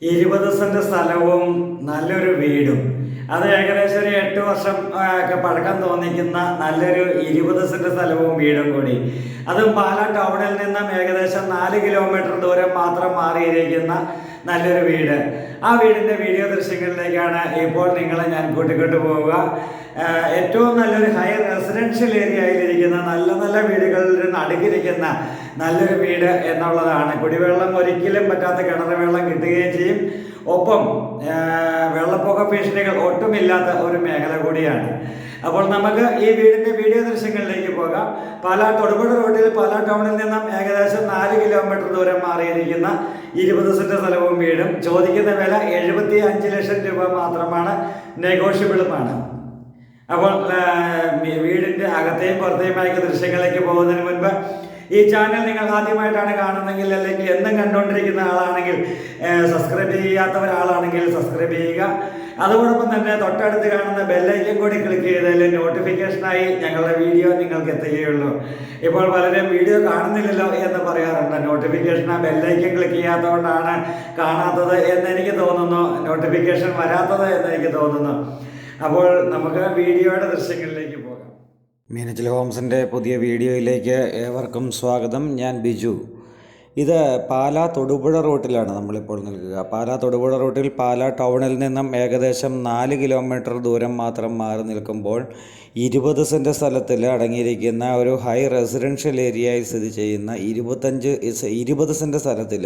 20 saint സ്ഥലവും നല്ലൊരു വീടും. അത് ഏകദേശം ഒരു 8 വർഷം ഒക്കെ പഴക്കം തോന്നിക്കുന്ന നല്ലൊരു 20 സെന്റ് സ്ഥലവും വീടും കൂടി. അതും പാലാ ടൗണിൽ നിന്നും ഏകദേശം 4 കിലോമീറ്റർ ദൂരം മാത്രം മാറിയിരിക്കുന്ന നല്ലൊരു വീട്. ആ വീടിൻ്റെ വീഡിയോ ദൃശ്യങ്ങളിലേക്കാണ് ഇപ്പോൾ നിങ്ങളെ ഞാൻ കൂട്ടിക്കൊണ്ടു പോവുക. ഏറ്റവും നല്ലൊരു ഹൈ റെസിഡൻഷ്യൽ ഏരിയയിലിരിക്കുന്ന നല്ല നല്ല വീടുകളിൽ നടുക്കിരിക്കുന്ന നല്ലൊരു വീട് എന്നുള്ളതാണ്. കുടിവെള്ളം ഒരിക്കലും പറ്റാത്ത കിണർ വെള്ളം കിട്ടുകയും ചെയ്യും. ഒപ്പം വെള്ളപ്പൊക്ക ഭീഷണികൾ ഒട്ടുമില്ലാത്ത ഒരു മേഖല കൂടിയാണ്. അപ്പോൾ നമുക്ക് ഈ വീടിൻ്റെ വീഡിയോ ദൃശ്യങ്ങളിലേക്ക് പോകാം. പാലാ തൊടുപുഴ റോഡിൽ പാലാ ടൗണിൽ നിന്നും ഏകദേശം 4 കിലോമീറ്റർ ദൂരം മാറിയിരിക്കുന്ന 20 സെന്റ് സ്ഥലവും വീടും. ചോദിക്കുന്ന വില 75 ലക്ഷം രൂപ മാത്രമാണ്, നെഗോഷ്യബിളുമാണ്. അപ്പോൾ വീടിൻ്റെ അകത്തെയും പുറത്തെയുമായ ദൃശ്യങ്ങളിലേക്ക് പോകുന്നതിന് മുൻപ് ഈ ചാനൽ നിങ്ങൾ ആദ്യമായിട്ടാണ് കാണുന്നതെങ്കിൽ, അല്ലെങ്കിൽ എന്നും കണ്ടുകൊണ്ടിരിക്കുന്ന ആളാണെങ്കിൽ, സബ്സ്ക്രൈബ് ചെയ്യാത്തവരാളാണെങ്കിൽ സബ്സ്ക്രൈബ് ചെയ്യുക. അതോടൊപ്പം തന്നെ തൊട്ടടുത്ത് കാണുന്ന ബെല്ലൈക്കൻ കൂടി ക്ലിക്ക് ചെയ്താൽ നോട്ടിഫിക്കേഷനായി ഞങ്ങളുടെ വീഡിയോ നിങ്ങൾക്ക് എത്തുകയുള്ളൂ. ഇപ്പോൾ പലരും വീഡിയോ കാണുന്നില്ലല്ലോ എന്ന് പറയാറുണ്ട്. നോട്ടിഫിക്കേഷൻ ആ ബെല്ലൈക്കൻ ക്ലിക്ക് ചെയ്യാത്തതുകൊണ്ടാണ് കാണാത്തത് എന്ന് എനിക്ക് തോന്നുന്നു, നോട്ടിഫിക്കേഷൻ വരാത്തത് എന്ന് എനിക്ക് തോന്നുന്നു. അപ്പോൾ നമുക്ക് വീഡിയോയുടെ ദൃശ്യങ്ങളിലേക്ക് പോകാം. മീനച്ചിൽ ഹോംസിൻ്റെ പുതിയ വീഡിയോയിലേക്ക് ഏവർക്കും സ്വാഗതം. ഞാൻ ബിജു. ഇത് പാലാ തൊടുപുഴ റൂട്ടിലാണ് നമ്മളിപ്പോൾ നിൽക്കുക. പാലാ തൊടുപുഴ റൂട്ടിൽ പാലാ ടൗണിൽ നിന്നും ഏകദേശം 4 കിലോമീറ്റർ ദൂരം മാത്രം മാറി നിൽക്കുമ്പോൾ 20 സെൻറ്റ് സ്ഥലത്തിൽ അടങ്ങിയിരിക്കുന്ന ഒരു ഹൈ റെസിഡൻഷ്യൽ ഏരിയയിൽ സ്ഥിതി ചെയ്യുന്ന 20 സെൻറ്റ് സ്ഥലത്തിൽ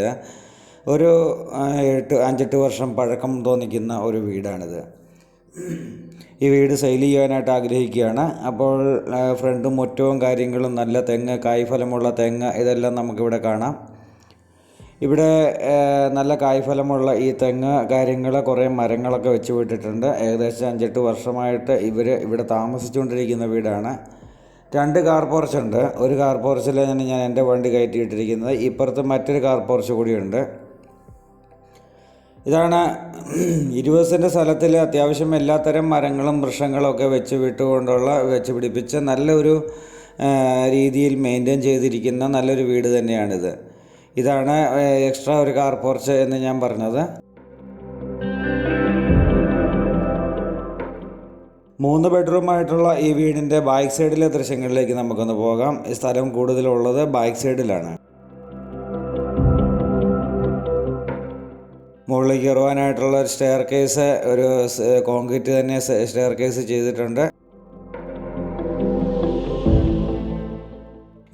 ഒരു 5-8 വർഷം പഴക്കം തോന്നിക്കുന്ന ഒരു വീടാണിത്. ഈ വീട് സെയിൽ ചെയ്യാനായിട്ട് ആഗ്രഹിക്കുകയാണ്. അപ്പോൾ ഫ്രണ്ടും മുറ്റവും കാര്യങ്ങളും, നല്ല തെങ്ങ്, കായ്ഫലമുള്ള തെങ്ങ്, ഇതെല്ലാം നമുക്കിവിടെ കാണാം. ഇവിടെ നല്ല കായ്ഫലമുള്ള ഈ തെങ്ങ് കാര്യങ്ങൾ, കുറേ മരങ്ങളൊക്കെ വെച്ച് വിട്ടിട്ടുണ്ട്. ഏകദേശം 5-8 വർഷമായിട്ട് ഇവിടെ താമസിച്ചുകൊണ്ടിരിക്കുന്ന വീടാണ്. 2 കാർ പോർച്ചുണ്ട്. ഒരു കാർ പോർച്ചിലാണ് ഞാൻ എൻ്റെ വണ്ടി കയറ്റിയിട്ടിരിക്കുന്നത്. ഇപ്പുറത്ത് മറ്റൊരു കാർ പോർച്ച് കൂടിയുണ്ട്. ഇതാണ് 20 സെൻറ്റ് സ്ഥലത്തിൽ അത്യാവശ്യം എല്ലാത്തരം മരങ്ങളും വൃക്ഷങ്ങളും ഒക്കെ വെച്ച് പിടിപ്പിച്ച് നല്ലൊരു രീതിയിൽ മെയിൻറ്റെയിൻ ചെയ്തിരിക്കുന്ന നല്ലൊരു വീട് തന്നെയാണിത്. ഇതാണ് എക്സ്ട്രാ ഒരു കാർ പോർച്ച് എന്ന് ഞാൻ പറഞ്ഞത്. 3 ബെഡ്റൂമായിട്ടുള്ള ഈ വീടിൻ്റെ ബാക്ക് സൈഡിലെ ദൃശ്യങ്ങളിലേക്ക് നമുക്കൊന്ന് പോകാം. ഈ സ്ഥലം കൂടുതലുള്ളത് ബാക്ക് സൈഡിലാണ്. മുകളിലേക്ക് കയറുവാനായിട്ടുള്ള ഒരു സ്റ്റെയർ കേസ്, ഒരു കോൺക്രീറ്റ് തന്നെ സ്റ്റെയർ കേസ് ചെയ്തിട്ടുണ്ട്.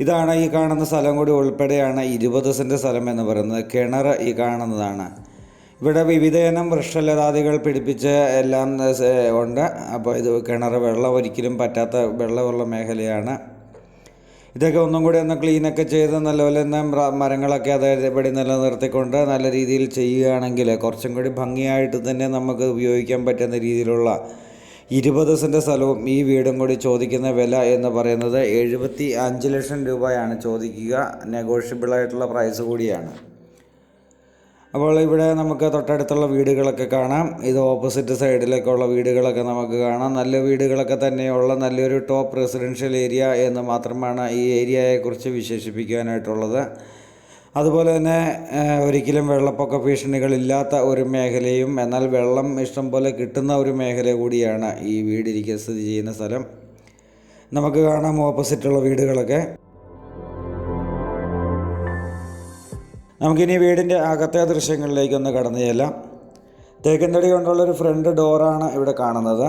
ഇതാണ് ഈ കാണുന്ന സ്ഥലം കൂടി ഉൾപ്പെടെയാണ് 20 സെൻറ്റ് സ്ഥലം എന്ന് പറയുന്നത്. കിണർ ഈ കാണുന്നതാണ്. ഇവിടെ വിവിധയിനം വൃക്ഷലതാദികൾ പിടിപ്പിച്ച് എല്ലാം ഉണ്ട്. അപ്പോൾ ഇത് കിണർ, വെള്ളം ഒരിക്കലും പറ്റാത്ത വെള്ളമുള്ള മേഖലയാണ്. ഇതൊക്കെ ഒന്നും കൂടി ഒന്ന് ക്ലീനൊക്കെ ചെയ്ത് നല്ലപോലെ മരങ്ങളൊക്കെ അതായത് ഇവിടെ നിലനിർത്തിക്കൊണ്ട് നല്ല രീതിയിൽ ചെയ്യുകയാണെങ്കിൽ കുറച്ചും കൂടി ഭംഗിയായിട്ട് തന്നെ നമുക്ക് ഉപയോഗിക്കാൻ പറ്റുന്ന രീതിയിലുള്ള 20 സെൻറ്റ് സ്ഥലവും ഈ വീടും കൂടി ചോദിക്കുന്ന വില എന്ന് പറയുന്നത് 75 ലക്ഷം രൂപയാണ് ചോദിക്കുക. നെഗോഷ്യബിളായിട്ടുള്ള പ്രൈസ് കൂടിയാണ്. അപ്പോൾ ഇവിടെ നമുക്ക് തൊട്ടടുത്തുള്ള വീടുകളൊക്കെ കാണാം. ഇത് ഓപ്പോസിറ്റ് സൈഡിലേക്കുള്ള വീടുകളൊക്കെ നമുക്ക് കാണാം. നല്ല വീടുകളൊക്കെ തന്നെയുള്ള നല്ലൊരു ടോപ്പ് റെസിഡൻഷ്യൽ ഏരിയ എന്ന് മാത്രമാണ് ഈ ഏരിയയെക്കുറിച്ച് വിശേഷിപ്പിക്കാനായിട്ടുള്ളത്. അതുപോലെ തന്നെ ഒരിക്കലും വെള്ളപ്പൊക്ക ഭീഷണികളില്ലാത്ത ഒരു മേഖലയും, എന്നാൽ വെള്ളം ഇഷ്ടം പോലെ കിട്ടുന്ന ഒരു മേഖല കൂടിയാണ് ഈ വീടിരിക്കുക സ്ഥിതി ചെയ്യുന്ന സ്ഥലം. നമുക്ക് കാണാം ഓപ്പോസിറ്റുള്ള വീടുകളൊക്കെ. നമുക്കിനി വീടിൻ്റെ അകത്തെ ദൃശ്യങ്ങളിലേക്കൊന്ന് കടന്നു ചെല്ലാം. തേക്കിൻ തടി കൊണ്ടുള്ളൊരു ഫ്രണ്ട് ഡോറാണ് ഇവിടെ കാണുന്നത്.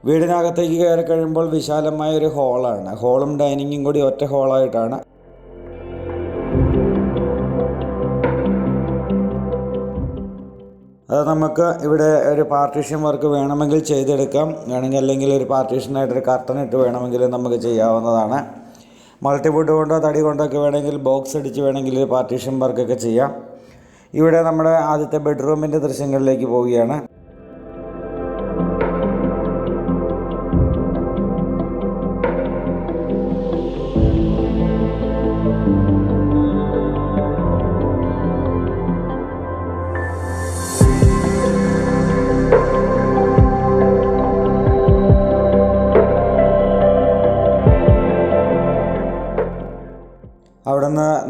വീടിനകത്തേക്ക് കയറി കഴിയുമ്പോൾ വിശാലമായ ഒരു ഹോളാണ്. ഹോളും ഡൈനിങ്ങും കൂടി ഒറ്റ ഹോളായിട്ടാണ്. അത് നമുക്ക് ഇവിടെ ഒരു പാർട്ടീഷൻ വർക്ക് വേണമെങ്കിൽ ചെയ്തെടുക്കാം. വേണമെങ്കിൽ അല്ലെങ്കിൽ ഒരു പാർട്ടീഷനായിട്ടൊരു കർട്ടൻ ഇട്ട് വേണമെങ്കിൽ നമുക്ക് ചെയ്യാവുന്നതാണ്. മൾട്ടിവുഡ് കൊണ്ടോ തടി കൊണ്ടൊക്കെ വേണമെങ്കിൽ ബോക്സ് അടിച്ച് വേണമെങ്കിൽ പാർട്ടീഷൻ വർക്കൊക്കെ ചെയ്യാം. ഇവിടെ നമ്മുടെ ആദ്യത്തെ ബെഡ്റൂമിൻ്റെ ദൃശ്യങ്ങളിലേക്ക് പോവുകയാണ്.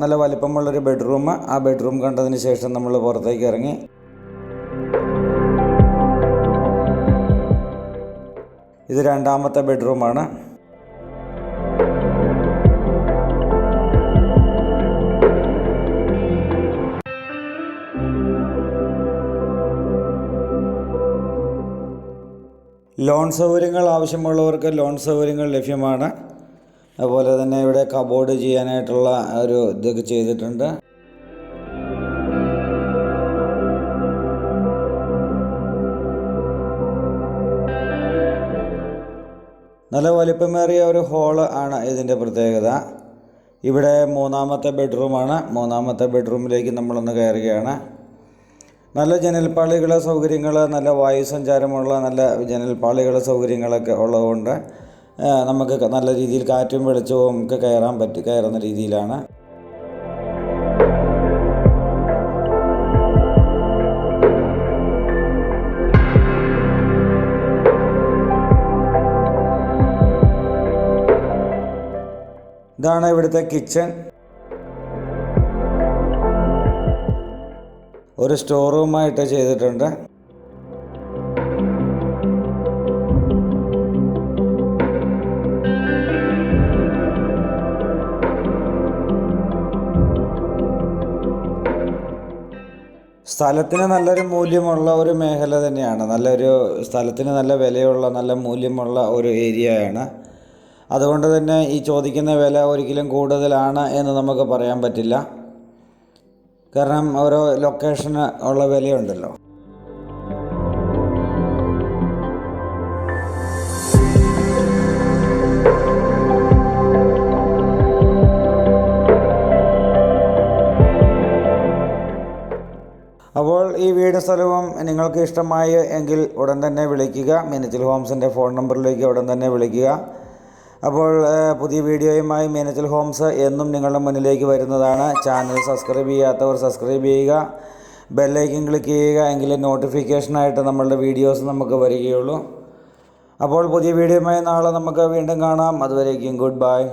നല്ല വലിപ്പമുള്ളൊരു ബെഡ്റൂം. ആ ബെഡ്റൂം കണ്ടതിന് ശേഷം നമ്മൾ പുറത്തേക്ക് ഇറങ്ങി. ഇത് രണ്ടാമത്തെ ബെഡ്റൂമാണ്. ലോൺ സൗകര്യങ്ങൾ ആവശ്യമുള്ളവർക്ക് ലോൺ സൗകര്യങ്ങൾ ലഭ്യമാണ്. അതുപോലെ തന്നെ ഇവിടെ കബോർഡ് ചെയ്യാനായിട്ടുള്ള ഒരു ഇതൊക്കെ ചെയ്തിട്ടുണ്ട്. നല്ല വലിപ്പമേറിയ ഒരു ഹോള് ആണ് ഇതിൻ്റെ പ്രത്യേകത. ഇവിടെ മൂന്നാമത്തെ ബെഡ്റൂമാണ്. മൂന്നാമത്തെ ബെഡ്റൂമിലേക്ക് നമ്മളൊന്ന് കയറുകയാണ്. നല്ല ജനൽപ്പാളികളെ സൗകര്യങ്ങൾ, നല്ല വായുസഞ്ചാരമുള്ള നല്ല ജനൽപ്പാളികളെ സൗകര്യങ്ങളൊക്കെ ഉള്ളതുകൊണ്ട് നമുക്ക് നല്ല രീതിയിൽ കാറ്റും വെളിച്ചവും ഒക്കെ കയറുന്ന രീതിയിലാണ്. ഇതാണ് ഇവിടുത്തെ കിച്ചൺ. ഒരു സ്റ്റോർ റൂമായിട്ട് ചെയ്തിട്ടുണ്ട്. സ്ഥലത്തിന് നല്ലൊരു മൂല്യമുള്ള ഒരു മേഖല തന്നെയാണ്. സ്ഥലത്തിന് നല്ല വിലയുള്ള നല്ല മൂല്യമുള്ള ഒരു ഏരിയയാണ്. അതുകൊണ്ട് തന്നെ ഈ ചോദിക്കുന്ന വില ഒരിക്കലും കൂടുതലാണ് എന്ന് നമുക്ക് പറയാൻ പറ്റില്ല. കാരണം ഓരോ ലൊക്കേഷന് ഉള്ള വിലയുണ്ടല്ലോ. അപ്പോൾ ഈ വീട് സ്ഥലവും നിങ്ങൾക്ക് ഇഷ്ടമായി എങ്കിൽ ഉടൻ തന്നെ വിളിക്കുക. മീനച്ചിൽ ഹോംസിൻ്റെ ഫോൺ നമ്പറിലേക്ക് ഉടൻ തന്നെ വിളിക്കുക. അപ്പോൾ പുതിയ വീഡിയോയുമായി മീനച്ചിൽ ഹോംസ് എന്നും നിങ്ങളുടെ മുന്നിലേക്ക് വരുന്നതാണ്. ചാനൽ സബ്സ്ക്രൈബ് ചെയ്യാത്തവർ സബ്സ്ക്രൈബ് ചെയ്യുക, ബെല്ലൈക്കൻ ക്ലിക്ക് ചെയ്യുക. എങ്കിലും നോട്ടിഫിക്കേഷനായിട്ട് നമ്മളുടെ വീഡിയോസ് നമുക്ക് വരികയുള്ളൂ. അപ്പോൾ പുതിയ വീഡിയോയുമായി നാളെ നമുക്ക് വീണ്ടും കാണാം. അതുവരേക്കും ഗുഡ് ബൈ.